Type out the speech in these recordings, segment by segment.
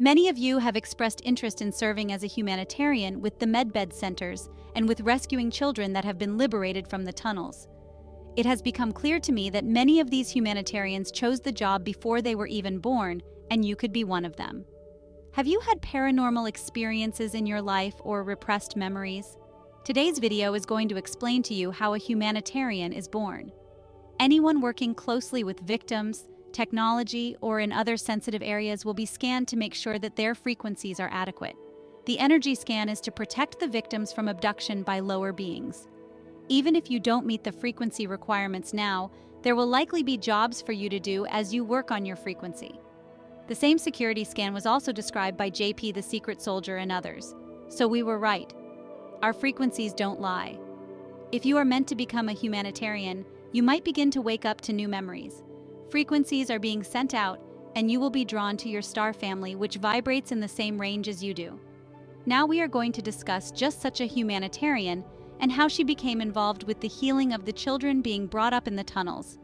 Many of you have expressed interest in serving as a humanitarian with the medbed centers and with rescuing children that have been liberated from the tunnels. It has become clear to me that many of these humanitarians chose the job before they were even born, and you could be one of them. Have you had paranormal experiences in your life or repressed memories? Today's video is going to explain to you how a humanitarian is born. Anyone working closely with victims, technology, or in other sensitive areas will be scanned to make sure that their frequencies are adequate. The energy scan is to protect the victims from abduction by lower beings. Even if you don't meet the frequency requirements now, there will likely be jobs for you to do as you work on your frequency. The same security scan was also described by JP the Secret Soldier and others. So we were right. Our frequencies don't lie. If you are meant to become a humanitarian, you might begin to wake up to new memories. Frequencies are being sent out, and you will be drawn to your star family, which vibrates in the same range as you do. Now we are going to discuss just such a humanitarian and how she became involved with the healing of the children being brought up in the tunnels.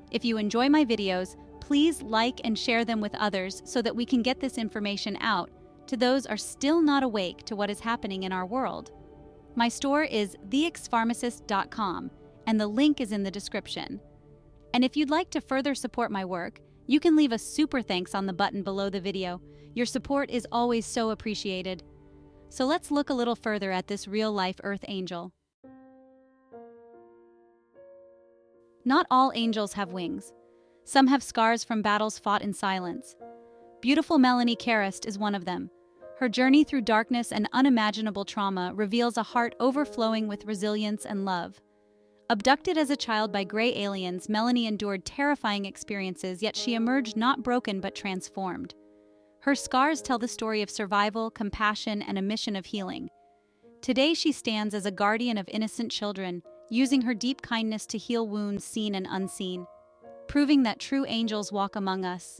If you enjoy my videos, please like and share them with others so that we can get this information out to those who are still not awake to what is happening in our world. My store is theexpharmacist.com, and the link is in the description. And if you'd like to further support my work, you can leave a super thanks on the button below the video. Your support is always so appreciated. So let's look a little further at this real-life Earth angel. Not all angels have wings. Some have scars from battles fought in silence. Beautiful Melanie Charest is one of them. Her journey through darkness and unimaginable trauma reveals a heart overflowing with resilience and love. Abducted as a child by gray aliens, Melanie endured terrifying experiences, yet she emerged not broken but transformed. Her scars tell the story of survival, compassion, and a mission of healing. Today she stands as a guardian of innocent children, using her deep kindness to heal wounds seen and unseen, proving that true angels walk among us.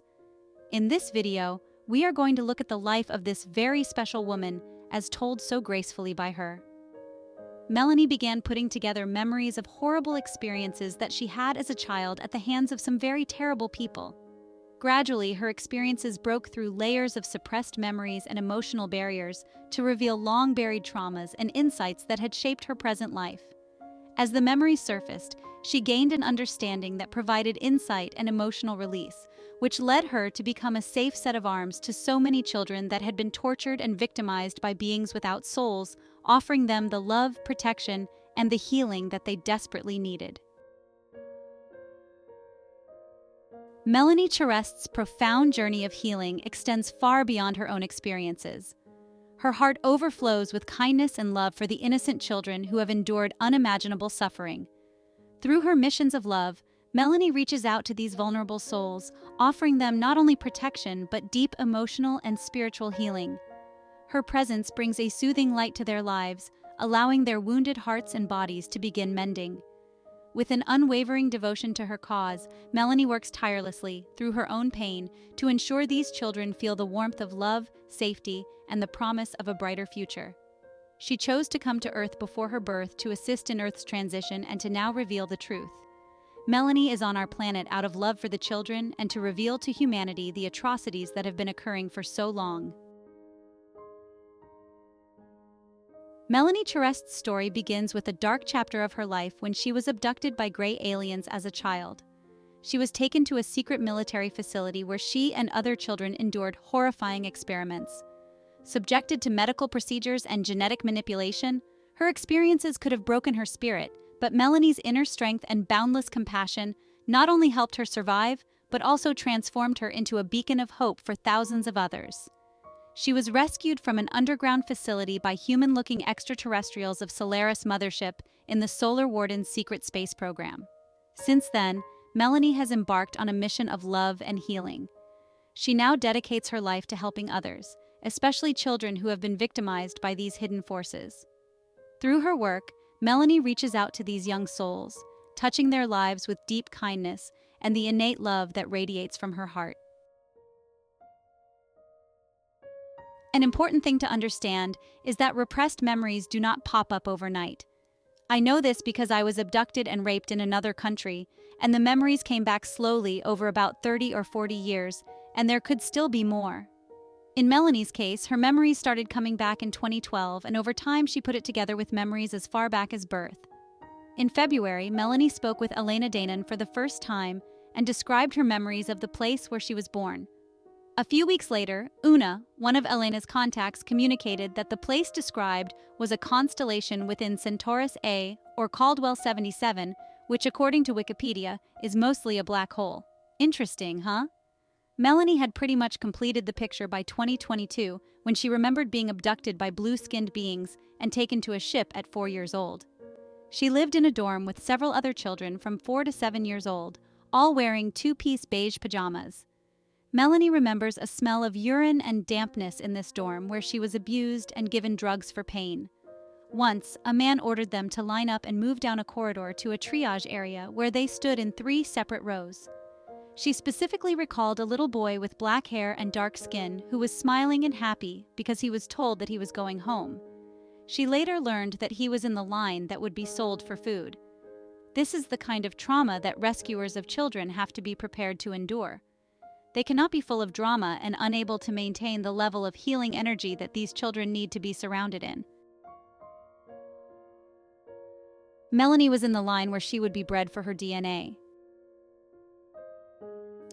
In this video, we are going to look at the life of this very special woman, as told so gracefully by her. Melanie began putting together memories of horrible experiences that she had as a child at the hands of some very terrible people. Gradually, her experiences broke through layers of suppressed memories and emotional barriers to reveal long-buried traumas and insights that had shaped her present life. As the memories surfaced, she gained an understanding that provided insight and emotional release, which led her to become a safe set of arms to so many children that had been tortured and victimized by beings without souls, offering them the love, protection, and the healing that they desperately needed. Melanie Charest's profound journey of healing extends far beyond her own experiences. Her heart overflows with kindness and love for the innocent children who have endured unimaginable suffering. Through her missions of love, Melanie reaches out to these vulnerable souls, offering them not only protection but deep emotional and spiritual healing. Her presence brings a soothing light to their lives, allowing their wounded hearts and bodies to begin mending. With an unwavering devotion to her cause, Melanie works tirelessly, through her own pain, to ensure these children feel the warmth of love, safety, and the promise of a brighter future. She chose to come to Earth before her birth to assist in Earth's transition and to now reveal the truth. Melanie is on our planet out of love for the children and to reveal to humanity the atrocities that have been occurring for so long. Melanie Charest's story begins with a dark chapter of her life when she was abducted by gray aliens as a child. She was taken to a secret military facility where she and other children endured horrifying experiments. Subjected to medical procedures and genetic manipulation, her experiences could have broken her spirit, but Melanie's inner strength and boundless compassion not only helped her survive, but also transformed her into a beacon of hope for thousands of others. She was rescued from an underground facility by human-looking extraterrestrials of Solaris Mothership in the Solar Warden's secret space program. Since then, Melanie has embarked on a mission of love and healing. She now dedicates her life to helping others, especially children who have been victimized by these hidden forces. Through her work, Melanie reaches out to these young souls, touching their lives with deep kindness and the innate love that radiates from her heart. An important thing to understand is that repressed memories do not pop up overnight. I know this because I was abducted and raped in another country, and the memories came back slowly over about 30 or 40 years, and there could still be more. In Melanie's case, her memories started coming back in 2012, and over time she put it together with memories as far back as birth. In February, Melanie spoke with Elena Danon for the first time and described her memories of the place where she was born. A few weeks later, Una, one of Elena's contacts, communicated that the place described was a constellation within Centaurus A, or Caldwell 77, which according to Wikipedia, is mostly a black hole. Interesting, huh? Melanie had pretty much completed the picture by 2022 when she remembered being abducted by blue-skinned beings and taken to a ship at 4 years old. She lived in a dorm with several other children from 4 to 7 years old, all wearing two-piece beige pajamas. Melanie remembers a smell of urine and dampness in this dorm where she was abused and given drugs for pain. Once, a man ordered them to line up and move down a corridor to a triage area where they stood in 3 separate rows. She specifically recalled a little boy with black hair and dark skin who was smiling and happy because he was told that he was going home. She later learned that he was in the line that would be sold for food. This is the kind of trauma that rescuers of children have to be prepared to endure. They cannot be full of drama and unable to maintain the level of healing energy that these children need to be surrounded in. Melanie was in the line where she would be bred for her DNA.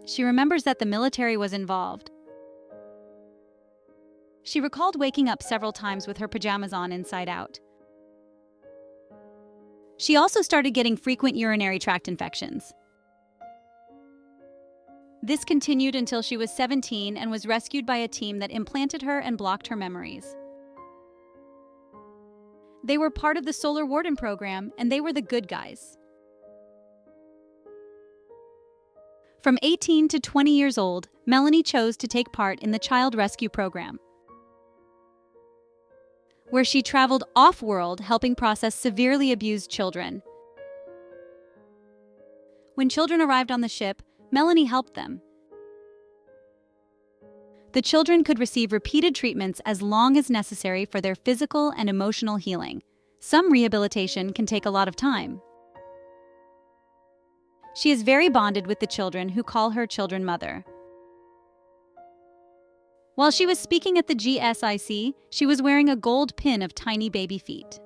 She remembers that the military was involved. She recalled waking up several times with her pajamas on inside out. She also started getting frequent urinary tract infections. This continued until she was 17 and was rescued by a team that implanted her and blocked her memories. They were part of the Solar Warden program, and they were the good guys. From 18 to 20 years old, Melanie chose to take part in the Child Rescue Program, where she traveled off-world helping process severely abused children. When children arrived on the ship, Melanie helped them. The children could receive repeated treatments as long as necessary for their physical and emotional healing. Some rehabilitation can take a lot of time. She is very bonded with the children who call her children mother. While she was speaking at the GSIC, she was wearing a gold pin of tiny baby feet.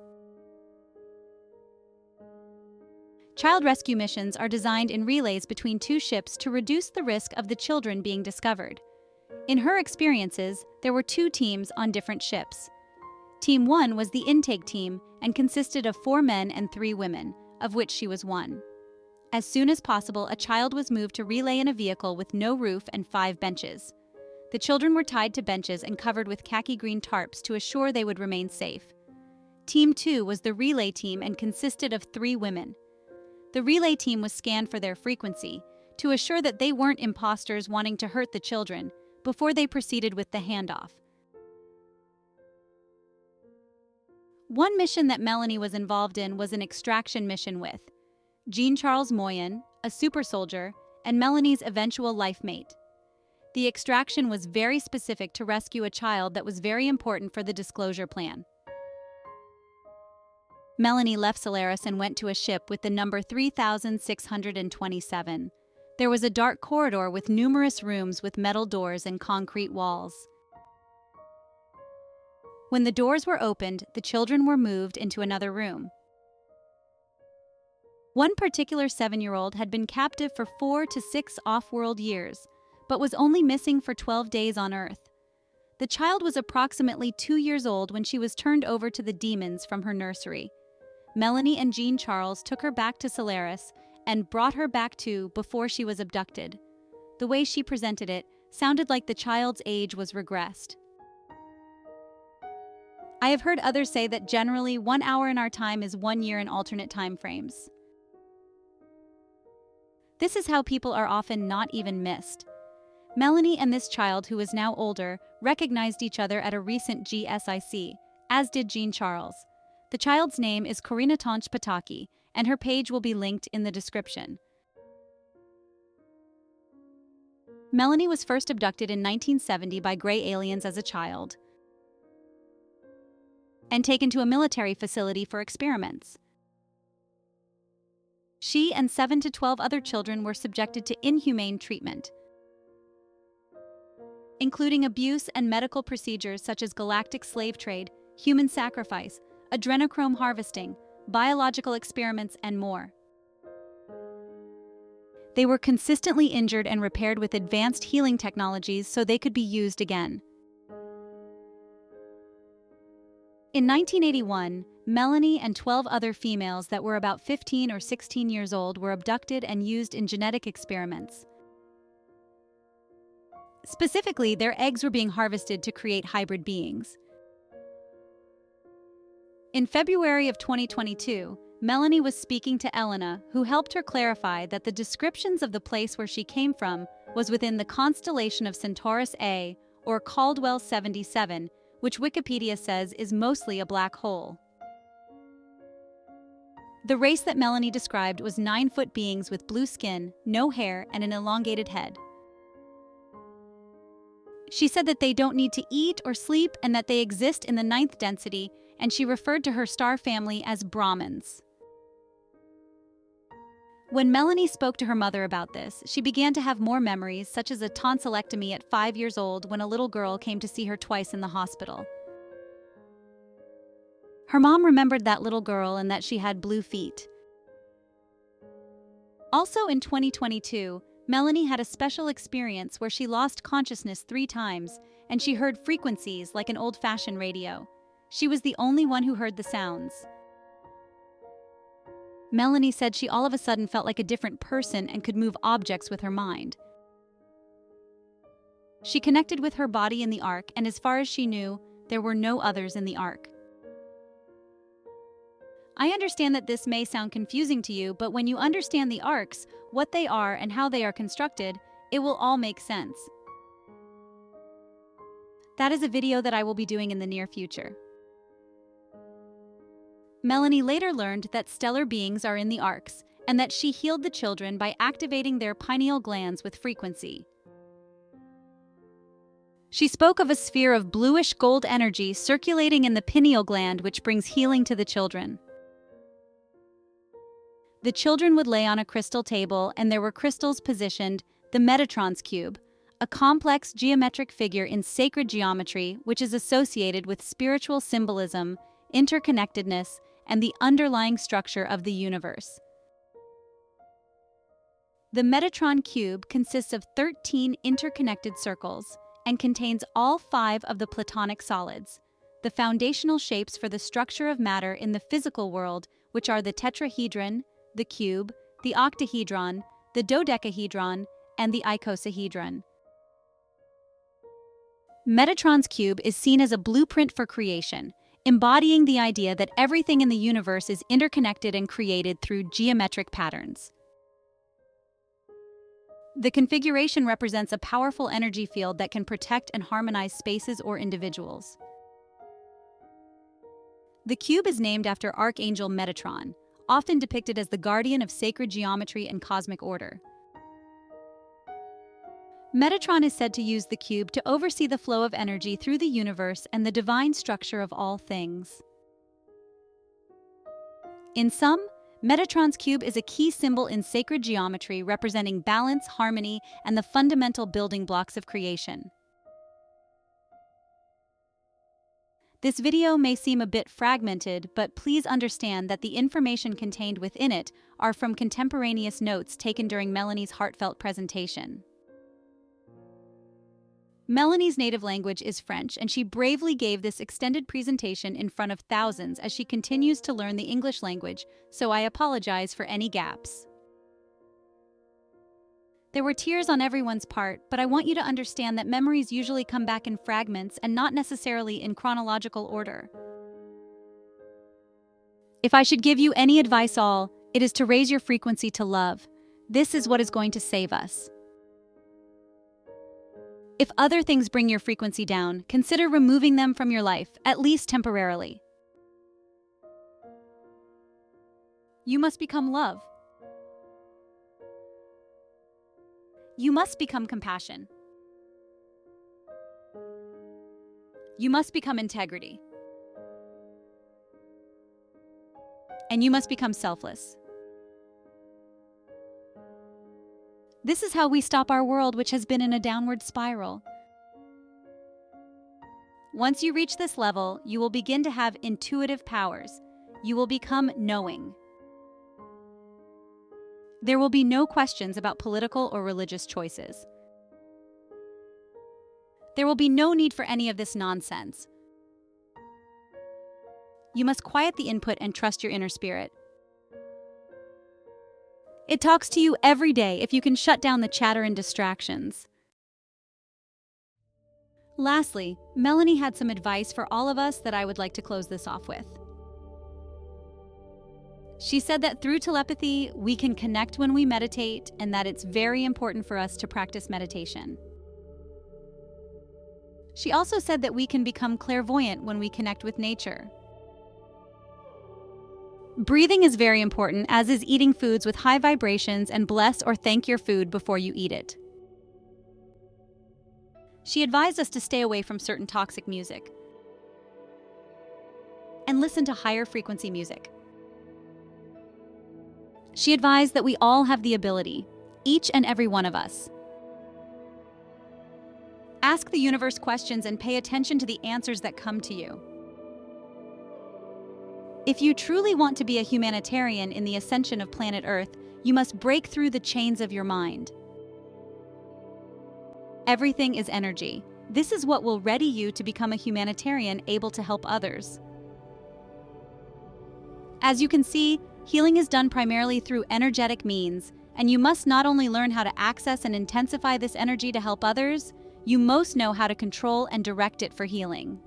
Child rescue missions are designed in relays between 2 ships to reduce the risk of the children being discovered. In her experiences, there were 2 teams on different ships. Team 1 was the intake team and consisted of 4 men and 3 women, of which she was one. As soon as possible, a child was moved to relay in a vehicle with no roof and 5 benches. The children were tied to benches and covered with khaki-green tarps to assure they would remain safe. Team 2 was the relay team and consisted of 3 women. The relay team was scanned for their frequency to assure that they weren't imposters wanting to hurt the children before they proceeded with the handoff. One mission that Melanie was involved in was an extraction mission with Jean-Charles Moyen, a super soldier, and Melanie's eventual life mate. The extraction was very specific to rescue a child that was very important for the disclosure plan. Melanie left Solaris and went to a ship with the number 3627. There was a dark corridor with numerous rooms with metal doors and concrete walls. When the doors were opened, the children were moved into another room. One particular 7-year-old had been captive for 4 to 6 off-world years, but was only missing for 12 days on Earth. The child was approximately 2 years old when she was turned over to the demons from her nursery. Melanie and Jean-Charles took her back to Solaris and brought her back before she was abducted. The way she presented it sounded like the child's age was regressed. I have heard others say that generally 1 hour in our time is 1 year in alternate time frames. This is how people are often not even missed. Melanie and this child, who is now older, recognized each other at a recent GSIC, as did Jean-Charles. The child's name is Corina Pataki, and her page will be linked in the description. Melanie was first abducted in 1970 by gray aliens as a child and taken to a military facility for experiments. She and 7 to 12 other children were subjected to inhumane treatment. including abuse and medical procedures such as galactic slave trade, human sacrifice, adrenochrome harvesting, biological experiments, and more. They were consistently injured and repaired with advanced healing technologies so they could be used again. In 1981, Melanie and 12 other females that were about 15 or 16 years old were abducted and used in genetic experiments. Specifically, their eggs were being harvested to create hybrid beings. In February of 2022, Melanie was speaking to Elena, who helped her clarify that the descriptions of the place where she came from was within the constellation of Centaurus A, or Caldwell 77, which Wikipedia says is mostly a black hole. The race that Melanie described was 9-foot beings with blue skin, no hair, and an elongated head. She said that they don't need to eat or sleep and that they exist in the 9th density, and she referred to her star family as Brahmins. When Melanie spoke to her mother about this, she began to have more memories, such as a tonsillectomy at 5 years old when a little girl came to see her twice in the hospital. Her mom remembered that little girl and that she had blue feet. Also in 2022, Melanie had a special experience where she lost consciousness 3 times, and she heard frequencies like an old-fashioned radio. She was the only one who heard the sounds. Melanie said she all of a sudden felt like a different person and could move objects with her mind. She connected with her body in the ark, and as far as she knew, there were no others in the ark. I understand that this may sound confusing to you, but when you understand the arks, what they are and how they are constructed, it will all make sense. That is a video that I will be doing in the near future. Melanie later learned that stellar beings are in the arks, and that she healed the children by activating their pineal glands with frequency. She spoke of a sphere of bluish gold energy circulating in the pineal gland, which brings healing to the children. The children would lay on a crystal table, and there were crystals positioned, the Metatron's cube, a complex geometric figure in sacred geometry which is associated with spiritual symbolism, interconnectedness, and the underlying structure of the universe. The Metatron cube consists of 13 interconnected circles and contains all 5 of the Platonic solids, the foundational shapes for the structure of matter in the physical world, which are the tetrahedron, the cube, the octahedron, the dodecahedron, and the icosahedron. Metatron's cube is seen as a blueprint for creation, embodying the idea that everything in the universe is interconnected and created through geometric patterns. The configuration represents a powerful energy field that can protect and harmonize spaces or individuals. The cube is named after Archangel Metatron, often depicted as the guardian of sacred geometry and cosmic order. Metatron is said to use the cube to oversee the flow of energy through the universe and the divine structure of all things. In sum, Metatron's cube is a key symbol in sacred geometry representing balance, harmony, and the fundamental building blocks of creation. This video may seem a bit fragmented, but please understand that the information contained within it are from contemporaneous notes taken during Melanie's heartfelt presentation. Melanie's native language is French, and she bravely gave this extended presentation in front of thousands as she continues to learn the English language, so I apologize for any gaps. There were tears on everyone's part, but I want you to understand that memories usually come back in fragments and not necessarily in chronological order. If I should give you any advice it is to raise your frequency to love. This is what is going to save us. If other things bring your frequency down, consider removing them from your life, at least temporarily. You must become love. You must become compassion. You must become integrity. And you must become selfless. This is how we stop our world, which has been in a downward spiral. Once you reach this level, you will begin to have intuitive powers. You will become knowing. There will be no questions about political or religious choices. There will be no need for any of this nonsense. You must quiet the input and trust your inner spirit. It talks to you every day if you can shut down the chatter and distractions. Lastly, Melanie had some advice for all of us that I would like to close this off with. She said that through telepathy, we can connect when we meditate, and that it's very important for us to practice meditation. She also said that we can become clairvoyant when we connect with nature. Breathing is very important, as is eating foods with high vibrations, and bless or thank your food before you eat it. She advised us to stay away from certain toxic music and listen to higher frequency music. She advised that we all have the ability, each and every one of us. Ask the universe questions and pay attention to the answers that come to you. If you truly want to be a humanitarian in the ascension of planet Earth, you must break through the chains of your mind. Everything is energy. This is what will ready you to become a humanitarian able to help others. As you can see, healing is done primarily through energetic means, and you must not only learn how to access and intensify this energy to help others, you most know how to control and direct it for healing.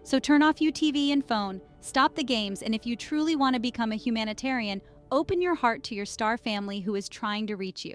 So turn off your TV and phone, stop the games, and if you truly want to become a humanitarian, open your heart to your star family who is trying to reach you.